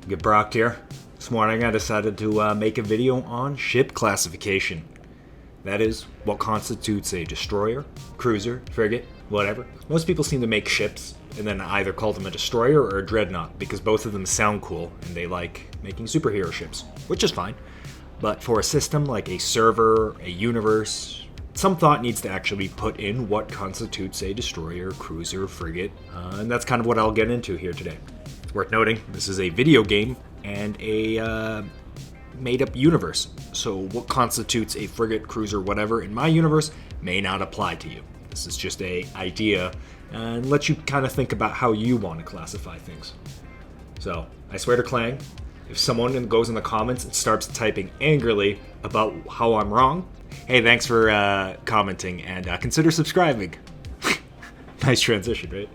Get Brock here. This morning I decided to make a video on ship classification. That is, what constitutes a destroyer, cruiser, frigate, whatever. Most people seem to make ships and then either call them a destroyer or a dreadnought because both of them sound cool and they like making superhero ships, which is fine. But for a system like a server, a universe, some thought needs to actually be put in what constitutes a destroyer, cruiser, frigate, and that's kind of what I'll get into here today. It's worth noting, this is a video game and a made-up universe, so what constitutes a frigate, cruiser, whatever in my universe may not apply to you. This is just a idea and let you kind of think about how you want to classify things. So, I swear to Clang, if someone goes in the comments and starts typing angrily about how I'm wrong, hey, thanks for commenting and consider subscribing. Nice transition, right?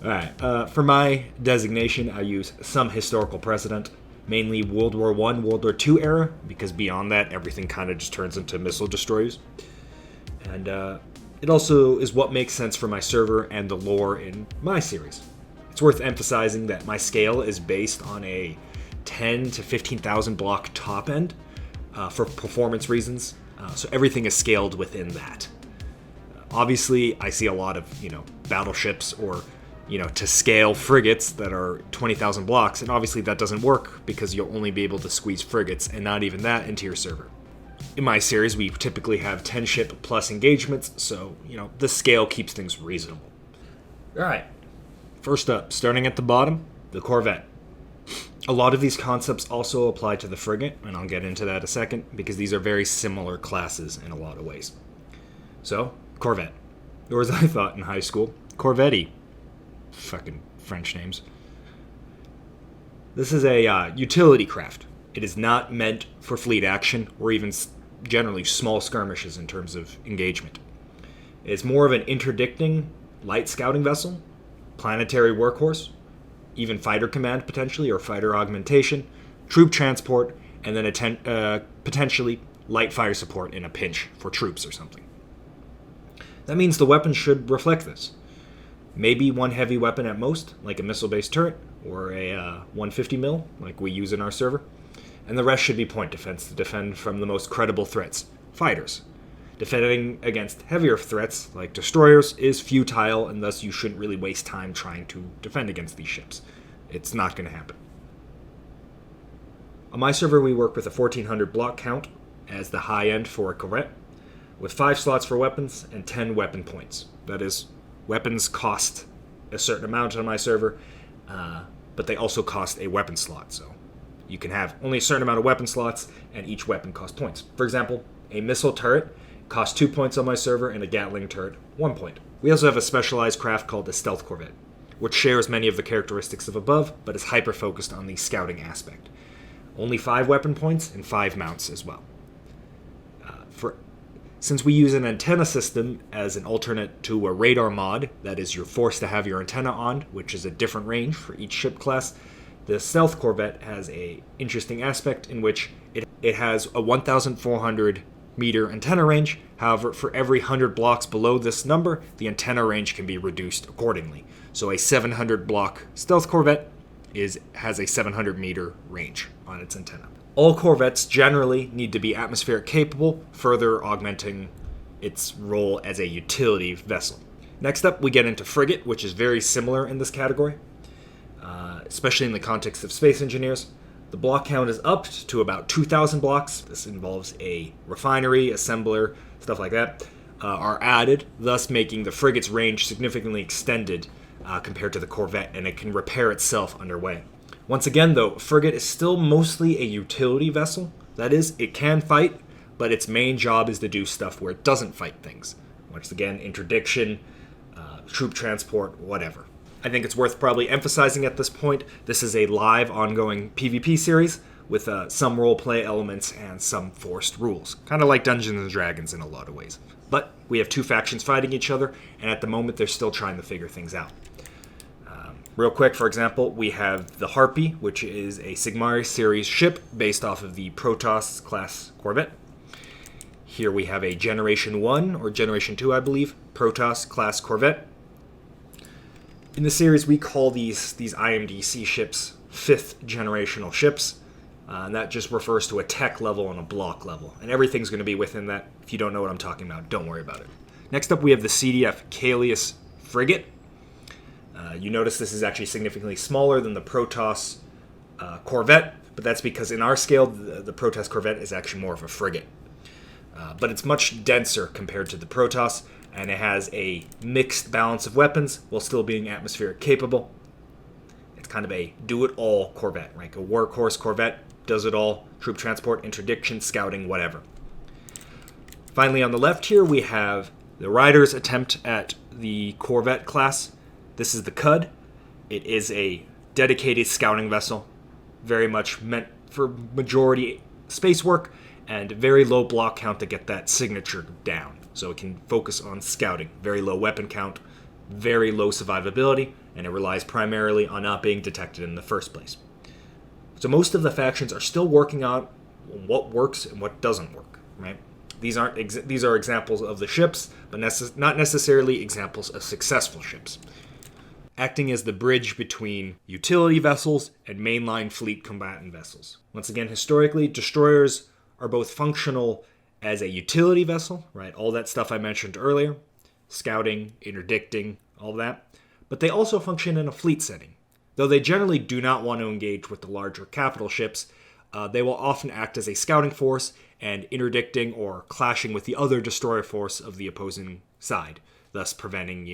Alright, for my designation, I use some historical precedent, mainly World War I, World War II era, because beyond that, everything kind of just turns into missile destroyers. And it also is what makes sense for my server and the lore in my series. It's worth emphasizing that my scale is based on a 10 to 15,000 block top end for performance reasons, so everything is scaled within that. Obviously, I see a lot of, battleships or to scale frigates that are 20,000 blocks, and obviously that doesn't work because you'll only be able to squeeze frigates and not even that into your server. In my series, we typically have 10 ship plus engagements, so, the scale keeps things reasonable. Alright, first up, starting at the bottom, the Corvette. A lot of these concepts also apply to the frigate, and I'll get into that in a second, because these are very similar classes in a lot of ways. So, Corvette. Or as I thought in high school, Corvette. Fucking French names. This is a utility craft. It is not meant for fleet action or even generally small skirmishes in terms of engagement. It's more of an interdicting light scouting vessel, planetary workhorse, even fighter command potentially or fighter augmentation, troop transport, and then potentially light fire support in a pinch for troops or something. That means the weapon should reflect this. Maybe one heavy weapon at most, like a missile-based turret, or a 150 mil, like we use in our server. And the rest should be point defense to defend from the most credible threats, fighters. Defending against heavier threats, like destroyers, is futile, and thus you shouldn't really waste time trying to defend against these ships. It's not going to happen. On my server, we work with a 1400 block count as the high end for a Corvette, with 5 slots for weapons and 10 weapon points. That is, weapons cost a certain amount on my server, but they also cost a weapon slot, so you can have only a certain amount of weapon slots, and each weapon costs points. For example, a missile turret costs 2 points on my server, and a Gatling turret 1 point. We also have a specialized craft called the Stealth Corvette, which shares many of the characteristics of above, but is hyper-focused on the scouting aspect. Only 5 weapon points and 5 mounts as well. Since we use an antenna system as an alternate to a radar mod, that is, you're forced to have your antenna on, which is a different range for each ship class, the Stealth Corvette has an interesting aspect in which it has a 1,400 meter antenna range. However, for every 100 blocks below this number, the antenna range can be reduced accordingly. So a 700 block Stealth Corvette has a 700 meter range on its antenna. All Corvettes generally need to be atmospheric capable, further augmenting its role as a utility vessel. Next up, we get into Frigate, which is very similar in this category, especially in the context of space engineers. The block count is upped to about 2,000 blocks. This involves a refinery, assembler, stuff like that, are added, thus making the frigate's range significantly extended compared to the Corvette, and it can repair itself underway. Once again, though, frigate is still mostly a utility vessel. That is, it can fight, but its main job is to do stuff where it doesn't fight things. Once again, interdiction, troop transport, whatever. I think it's worth probably emphasizing at this point, this is a live, ongoing PvP series with some roleplay elements and some forced rules. Kind of like Dungeons & Dragons in a lot of ways. But we have 2 factions fighting each other, and at the moment they're still trying to figure things out. Real quick, for example, we have the Harpy, which is a Sigmari series ship based off of the Protoss class Corvette. Here we have a Generation 1, or Generation 2, I believe, Protoss class Corvette. In the series, we call these IMDC ships fifth generational ships. And that just refers to a tech level and a block level. And everything's going to be within that. If you don't know what I'm talking about, don't worry about it. Next up, we have the Cdf Calius Frigate. You notice this is actually significantly smaller than the Protoss Corvette, but that's because in our scale, the Protoss Corvette is actually more of a frigate. But it's much denser compared to the Protoss, and it has a mixed balance of weapons while still being atmospheric capable. It's kind of a do-it-all Corvette, right? A workhorse Corvette, does it all, troop transport, interdiction, scouting, whatever. Finally, on the left here, we have the Rider's attempt at the Corvette class. This is the Cud. It is a dedicated scouting vessel, very much meant for majority space work, and very low block count to get that signature down. So it can focus on scouting. Very low weapon count, very low survivability, and it relies primarily on not being detected in the first place. So most of the factions are still working on what works and what doesn't work, right? These are examples of the ships, but not necessarily examples of successful ships. Acting as the bridge between utility vessels and mainline fleet combatant vessels. Once again, historically, destroyers are both functional as a utility vessel, right? All that stuff I mentioned earlier, scouting, interdicting, all that. But they also function in a fleet setting. Though they generally do not want to engage with the larger capital ships, they will often act as a scouting force and interdicting or clashing with the other destroyer force of the opposing side, thus preventing,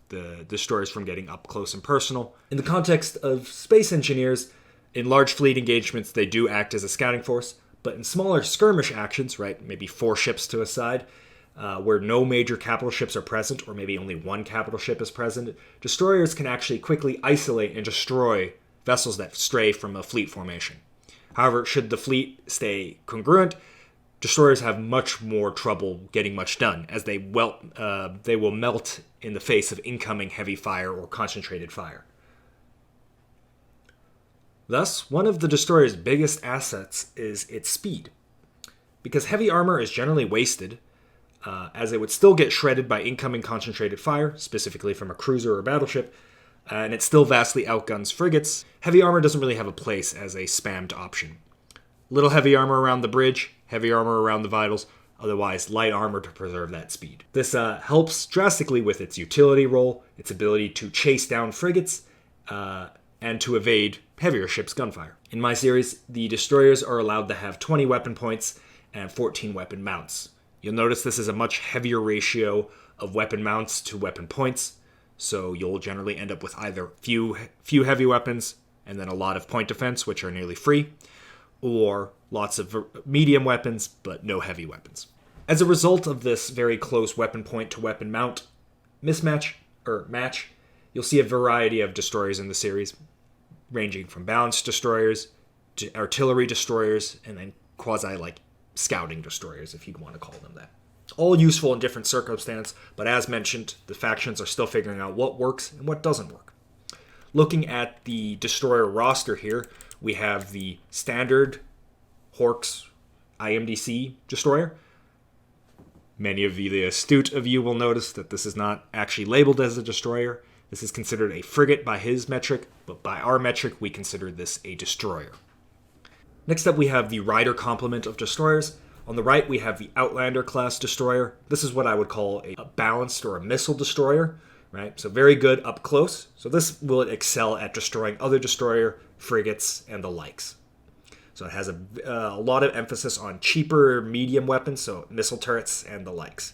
the destroyers from getting up close and personal. In the context of space engineers, in large fleet engagements, they do act as a scouting force, but in smaller skirmish actions, right, maybe 4 ships to a side, where no major capital ships are present, or maybe only one capital ship is present, destroyers can actually quickly isolate and destroy vessels that stray from a fleet formation. However, should the fleet stay congruent, destroyers have much more trouble getting much done, as they will melt in the face of incoming heavy fire or concentrated fire. Thus, one of the destroyer's biggest assets is its speed. Because heavy armor is generally wasted, as it would still get shredded by incoming concentrated fire, specifically from a cruiser or battleship, and it still vastly outguns frigates, heavy armor doesn't really have a place as a spammed option. Little heavy armor around the bridge, heavy armor around the vitals, otherwise light armor to preserve that speed. This helps drastically with its utility role, its ability to chase down frigates, and to evade heavier ships' gunfire. In my series, the destroyers are allowed to have 20 weapon points and 14 weapon mounts. You'll notice this is a much heavier ratio of weapon mounts to weapon points, so you'll generally end up with either few heavy weapons and then a lot of point defense, which are nearly free, or lots of medium weapons, but no heavy weapons. As a result of this very close weapon point to weapon mount match, you'll see a variety of destroyers in the series, ranging from balanced destroyers to artillery destroyers, and then scouting destroyers, if you'd want to call them that. All useful in different circumstances, but as mentioned, the factions are still figuring out what works and what doesn't work. Looking at the destroyer roster here, we have the standard Horks IMDC destroyer. Many of the astute of you will notice that this is not actually labeled as a destroyer. This is considered a frigate by his metric, but by our metric, we consider this a destroyer. Next up, we have the Rider complement of destroyers. On the right, we have the Outlander class destroyer. This is what I would call a balanced or a missile destroyer, right? So very good up close. So this will excel at destroying other destroyer, frigates, and the likes. So it has a lot of emphasis on cheaper medium weapons, so missile turrets and the likes.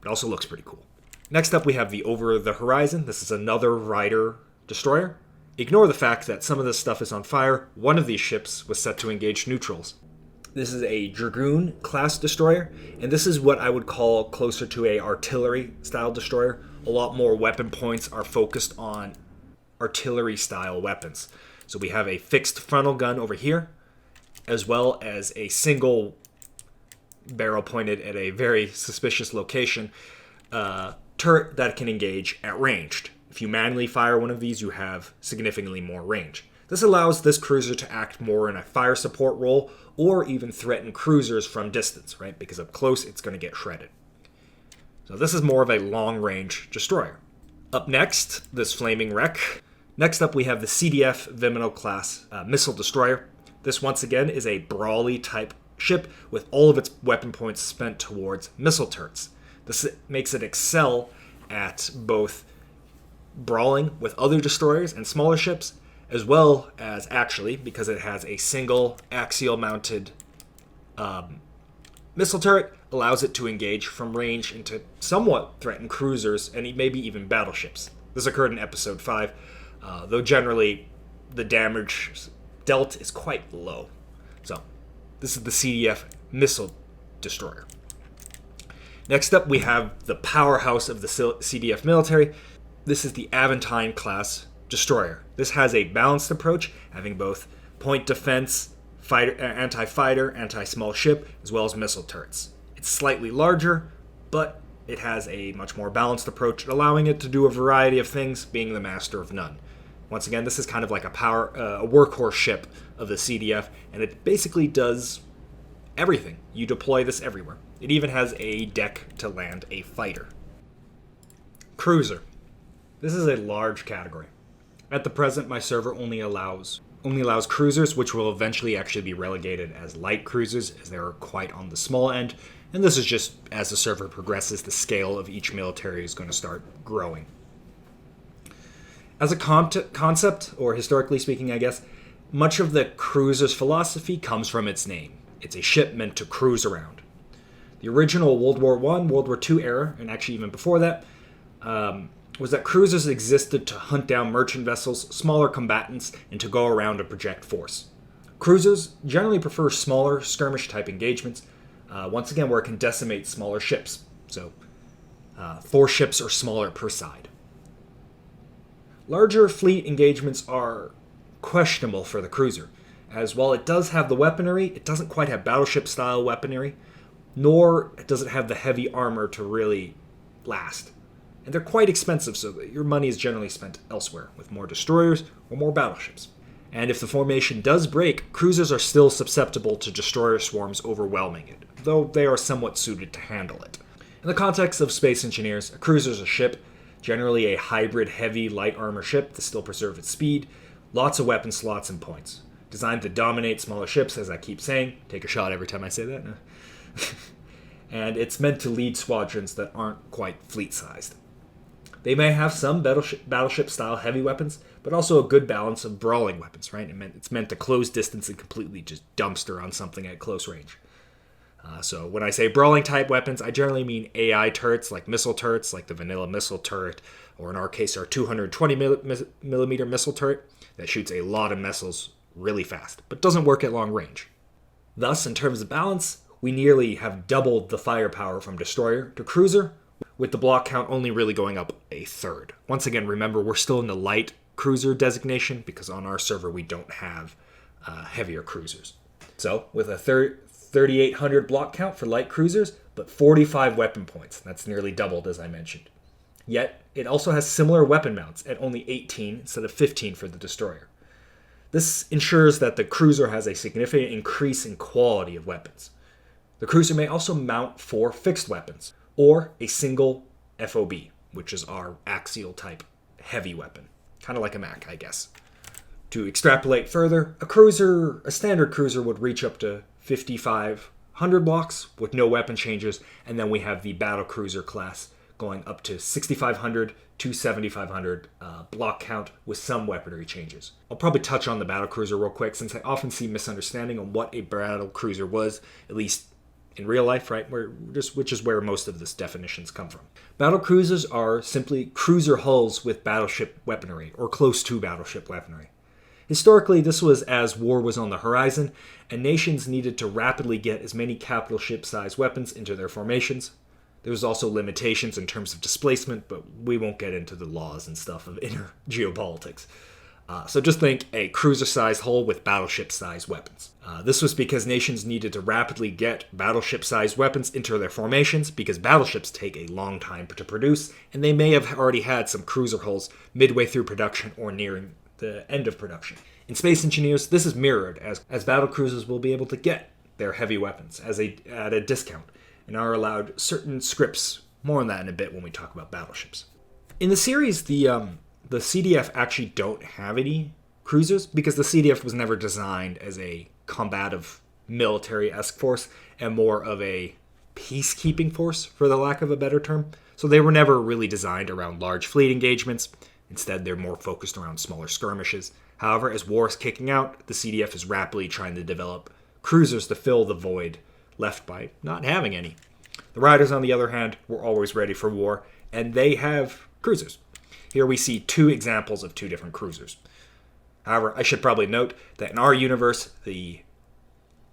It also looks pretty cool. Next up, we have the Over the Horizon. This is another Rider destroyer. Ignore the fact that some of this stuff is on fire. One of these ships was set to engage neutrals. This is a Dragoon class destroyer, and this is what I would call closer to a artillery style destroyer. A lot more weapon points are focused on artillery style weapons. So we have a fixed frontal gun over here, as well as a single barrel pointed at a very suspicious location turret that can engage at ranged. If you manually fire one of these, you have significantly more range. This allows this cruiser to act more in a fire support role or even threaten cruisers from distance, right? Because up close, it's going to get shredded. So this is more of a long-range destroyer. Up next, this flaming wreck. Next up, we have the CDF Vimino class missile destroyer. This, once again, is a brawly type ship with all of its weapon points spent towards missile turrets. This makes it excel at both brawling with other destroyers and smaller ships, as well as, actually, because it has a single axial mounted missile turret, allows it to engage from range into somewhat threaten cruisers and maybe even battleships. This occurred in episode 5, though generally the damage dealt is quite low. So this is the CDF missile destroyer. Next up, we have the powerhouse of the CDF military. This is the Aventine class destroyer. This has a balanced approach, having both point defense, anti-fighter, anti-small ship, as well as missile turrets. It's slightly larger, but it has a much more balanced approach, allowing it to do a variety of things, being the master of none. Once again, this is kind of like a workhorse ship of the CDF, and it basically does everything. You deploy this everywhere. It even has a deck to land a fighter. Cruiser. This is a large category. At the present, my server only allows cruisers, which will eventually actually be relegated as light cruisers, as they are quite on the small end. And this is just, as the server progresses, the scale of each military is going to start growing. As a concept, or historically speaking, I guess, much of the cruiser's philosophy comes from its name. It's a ship meant to cruise around. The original World War I, World War II era, and actually even before that, was that cruisers existed to hunt down merchant vessels, smaller combatants, and to go around and project force. Cruisers generally prefer smaller skirmish-type engagements, once again where it can decimate smaller ships, so 4 ships or smaller per side. Larger fleet engagements are questionable for the cruiser, as while it does have the weaponry, it doesn't quite have battleship-style weaponry, nor does it have the heavy armor to really last. And they're quite expensive, so that your money is generally spent elsewhere, with more destroyers or more battleships. And if the formation does break, cruisers are still susceptible to destroyer swarms overwhelming it, though they are somewhat suited to handle it. In the context of Space Engineers, a cruiser is a ship, generally a hybrid heavy light armor ship to still preserve its speed, lots of weapon slots and points. Designed to dominate smaller ships, as I keep saying. Take a shot every time I say that. And it's meant to lead squadrons that aren't quite fleet-sized. They may have some battleship-style heavy weapons, but also a good balance of brawling weapons, right? It's meant to close distance and completely just dumpster on something at close range. So when I say brawling-type weapons, I generally mean AI turrets, like missile turrets, like the vanilla missile turret, or in our case, our 220mm missile turret that shoots a lot of missiles really fast, but doesn't work at long range. Thus, in terms of balance, we nearly have doubled the firepower from destroyer to cruiser, with the block count only really going up a third. Once again, remember, we're still in the light cruiser designation, because on our server we don't have heavier cruisers. So, with a 3,800 block count for light cruisers, but 45 weapon points. That's nearly doubled, as I mentioned. Yet, it also has similar weapon mounts at only 18 instead of 15 for the destroyer. This ensures that the cruiser has a significant increase in quality of weapons. The cruiser may also mount 4 fixed weapons, or a single FOB, which is our axial type heavy weapon. Kind of like a Mac, I guess. To extrapolate further, a standard cruiser would reach up to 5,500 blocks with no weapon changes, and then we have the battle cruiser class going up to 6,500 to 7,500 block count with some weaponry changes. I'll probably touch on the battle cruiser real quick, since I often see misunderstanding on what a battle cruiser was, at least in real life, right? Which is where most of this definitions come from. Battle cruisers are simply cruiser hulls with battleship weaponry, or close to battleship weaponry. Historically, this was as war was on the horizon, and nations needed to rapidly get as many capital ship-sized weapons into their formations. There was also limitations in terms of displacement, but we won't get into the laws and stuff of inner geopolitics. So just think a cruiser-sized hull with battleship-sized weapons. This was because nations needed to rapidly get battleship-sized weapons into their formations, because battleships take a long time to produce, and they may have already had some cruiser hulls midway through production or nearing the end of production. In Space Engineers, this is mirrored, as battlecruisers will be able to get their heavy weapons at a discount, and are allowed certain scripts. More on that in a bit when we talk about battleships. In the series, the The CDF actually don't have any cruisers because the CDF was never designed as a combative military-esque force and more of a peacekeeping force, for the lack of a better term. So they were never really designed around large fleet engagements. Instead, they're more focused around smaller skirmishes. However, as war is kicking out, the CDF is rapidly trying to develop cruisers to fill the void left by not having any. The Riders, on the other hand, were always ready for war, and they have cruisers. Here we see two examples of two different cruisers. However, I should probably note that in our universe, the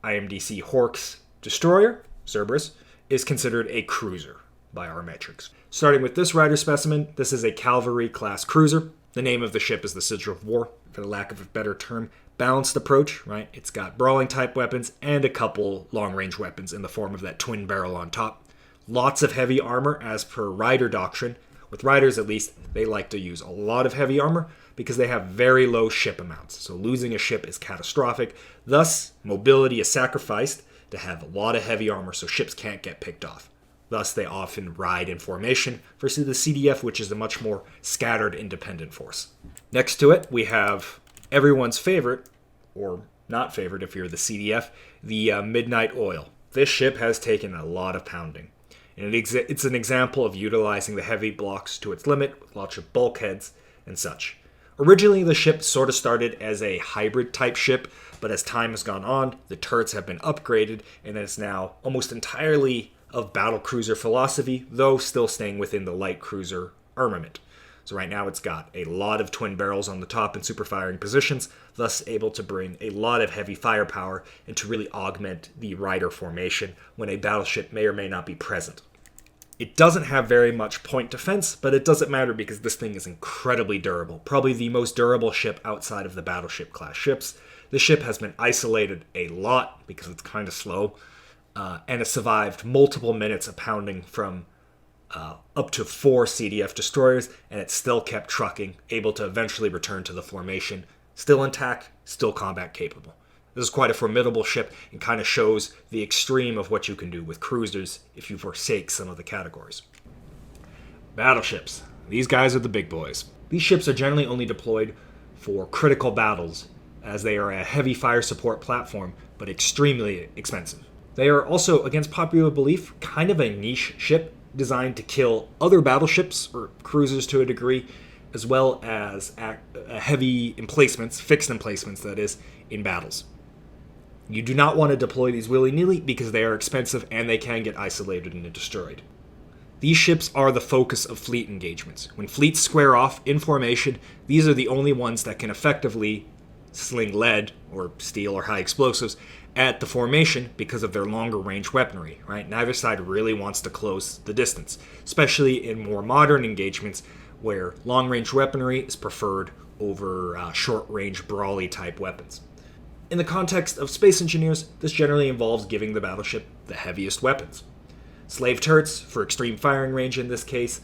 IMDC Horks destroyer, Cerberus, is considered a cruiser by our metrics. Starting with this Rider specimen, this is a cavalry-class cruiser. The name of the ship is the Sigil of War, for the lack of a better term. Balanced approach, right? It's got brawling-type weapons and a couple long-range weapons in the form of that twin barrel on top. Lots of heavy armor, as per Rider doctrine. With Riders, at least, they like to use a lot of heavy armor because they have very low ship amounts. So losing a ship is catastrophic. Thus, mobility is sacrificed to have a lot of heavy armor so ships can't get picked off. Thus, they often ride in formation versus the CDF, which is a much more scattered independent force. Next to it, we have everyone's favorite, or not favorite if you're the CDF, the Midnight Oil. This ship has taken a lot of pounding. And it's an example of utilizing the heavy blocks to its limit with lots of bulkheads and such. Originally, the ship sort of started as a hybrid type ship, but as time has gone on, the turrets have been upgraded and is now almost entirely of battlecruiser philosophy, though still staying within the light cruiser armament. So right now it's got a lot of twin barrels on the top and super firing positions, thus able to bring a lot of heavy firepower and to really augment the Rider formation when a battleship may or may not be present. It doesn't have very much point defense, but it doesn't matter because this thing is incredibly durable. Probably the most durable ship outside of the battleship class ships. This ship has been isolated a lot because it's kind of slow, and has survived multiple minutes of pounding from up to 4 CDF destroyers, and it still kept trucking, able to eventually return to the formation, still intact, still combat capable. This is quite a formidable ship and kind of shows the extreme of what you can do with cruisers if you forsake some of the categories. Battleships. These guys are the big boys. These ships are generally only deployed for critical battles, as they are a heavy fire support platform, but extremely expensive. They are also, against popular belief, kind of a niche ship designed to kill other battleships, or cruisers to a degree, as well as heavy emplacements, fixed emplacements that is, in battles. You do not want to deploy these willy-nilly because they are expensive and they can get isolated and destroyed. These ships are the focus of fleet engagements. When fleets square off in formation, these are the only ones that can effectively sling lead, or steel, or high explosives at the formation because of their longer range weaponry, right? Neither side really wants to close the distance, especially in more modern engagements where long range weaponry is preferred over short range brawly type weapons. In the context of space engineers, this generally involves giving the battleship the heaviest weapons. Slave turrets for extreme firing range in this case,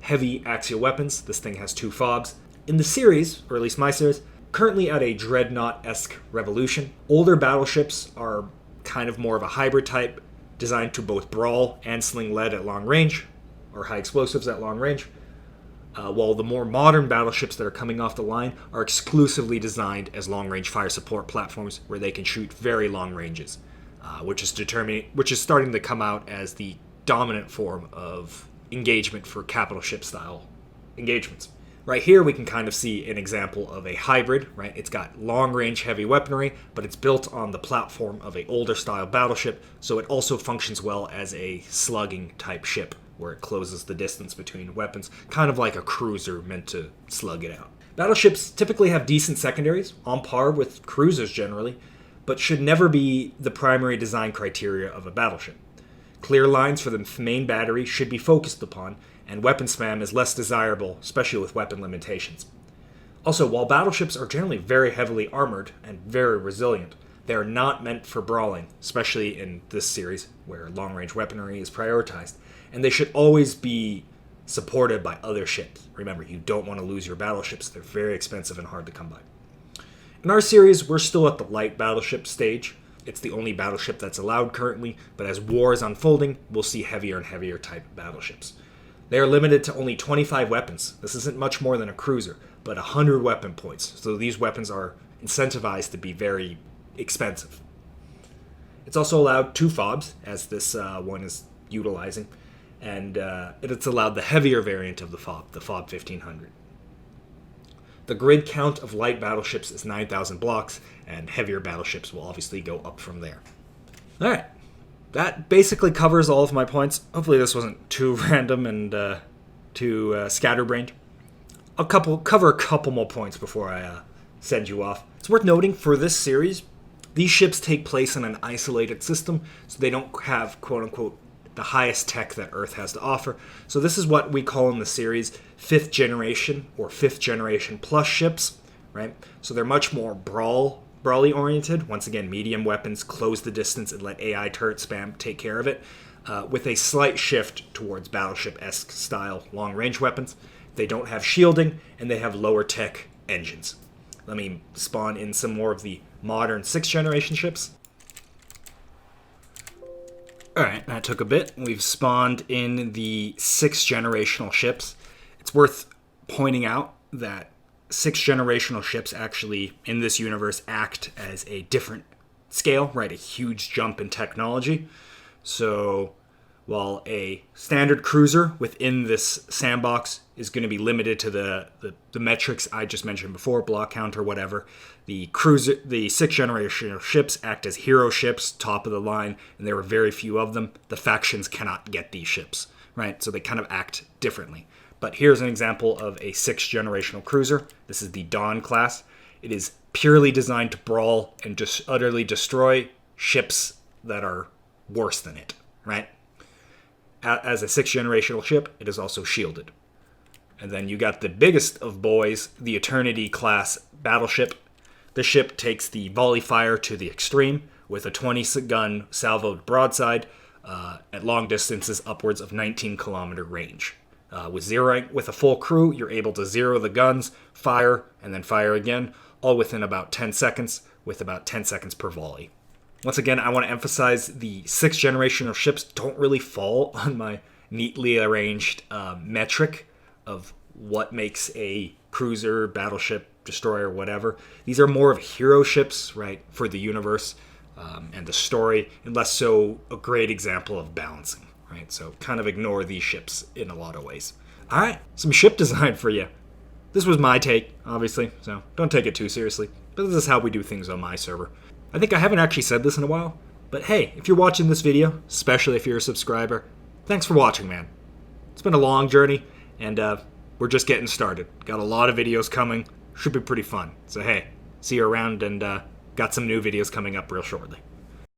heavy axial weapons, this thing has 2 FOBs. In the series, or at least my series, currently at a dreadnought-esque revolution. Older battleships are kind of more of a hybrid type, designed to both brawl and sling lead at long range, or high explosives at long range, while the more modern battleships that are coming off the line are exclusively designed as long-range fire support platforms where they can shoot very long ranges, which is starting to come out as the dominant form of engagement for capital ship style engagements. Right here we can kind of see an example of a hybrid, right? It's got long-range heavy weaponry, but it's built on the platform of an older style battleship, so it also functions well as a slugging type ship, where it closes the distance between weapons, kind of like a cruiser meant to slug it out. Battleships typically have decent secondaries, on par with cruisers generally, but should never be the primary design criteria of a battleship. Clear lines for the main battery should be focused upon, and weapon spam is less desirable, especially with weapon limitations. Also, while battleships are generally very heavily armored and very resilient, they are not meant for brawling, especially in this series where long-range weaponry is prioritized, and they should always be supported by other ships. Remember, you don't want to lose your battleships. They're very expensive and hard to come by. In our series, we're still at the light battleship stage. It's the only battleship that's allowed currently, but as war is unfolding, we'll see heavier and heavier type battleships. They are limited to only 25 weapons. This isn't much more than a cruiser, but 100 weapon points. So these weapons are incentivized to be very expensive. It's also allowed 2 FOBs, as this one is utilizing, and it's allowed the heavier variant of the FOB 1500. The grid count of light battleships is 9,000 blocks, and heavier battleships will obviously go up from there. Alright, that basically covers all of my points. Hopefully this wasn't too random and too scatterbrained. I'll cover a couple more points before I send you off. It's worth noting, for this series, these ships take place in an isolated system, so they don't have, quote-unquote, the highest tech that Earth has to offer. So this is what we call in the series 5th generation or 5th generation plus ships, right? So they're much more brawly oriented. Once again, medium weapons, close the distance and let AI turret spam take care of it, with a slight shift towards battleship-esque style long-range weapons. They don't have shielding, and they have lower tech engines. Let me spawn in some more of the modern 6th generation ships. Alright, that took a bit. We've spawned in the 6th generational ships. It's worth pointing out that 6th generational ships actually, in this universe, act as a different scale, right? A huge jump in technology. So, while a standard cruiser within this sandbox is going to be limited to the metrics I just mentioned before, block count or whatever, the 6th generation ships act as hero ships, top of the line, and there are very few of them. The factions cannot get these ships, right? So they kind of act differently. But here's an example of a 6th generational cruiser. This is the Dawn class. It is purely designed to brawl and just utterly destroy ships that are worse than it, right? As a 6th generational ship, it is also shielded. And then you got the biggest of boys, the Eternity class battleship. The ship takes the volley fire to the extreme with a 20-gun salvoed broadside at long distances upwards of 19-kilometer range. With a full crew, you're able to zero the guns, fire, and then fire again, all within about 10 seconds, with about 10 seconds per volley. Once again, I want to emphasize the 6th generation of ships don't really fall on my neatly arranged metric of what makes a cruiser, battleship, destroyer, whatever. These are more of hero ships, right, for the universe and the story, and less so a great example of balancing, right? So kind of ignore these ships in a lot of ways. All right, some ship design for you. This was my take, obviously, so don't take it too seriously. But this is how we do things on my server. I think I haven't actually said this in a while, but hey, if you're watching this video, especially if you're a subscriber, thanks for watching, man. It's been a long journey, and we're just getting started. Got a lot of videos coming. Should be pretty fun. So hey, see you around, and got some new videos coming up real shortly.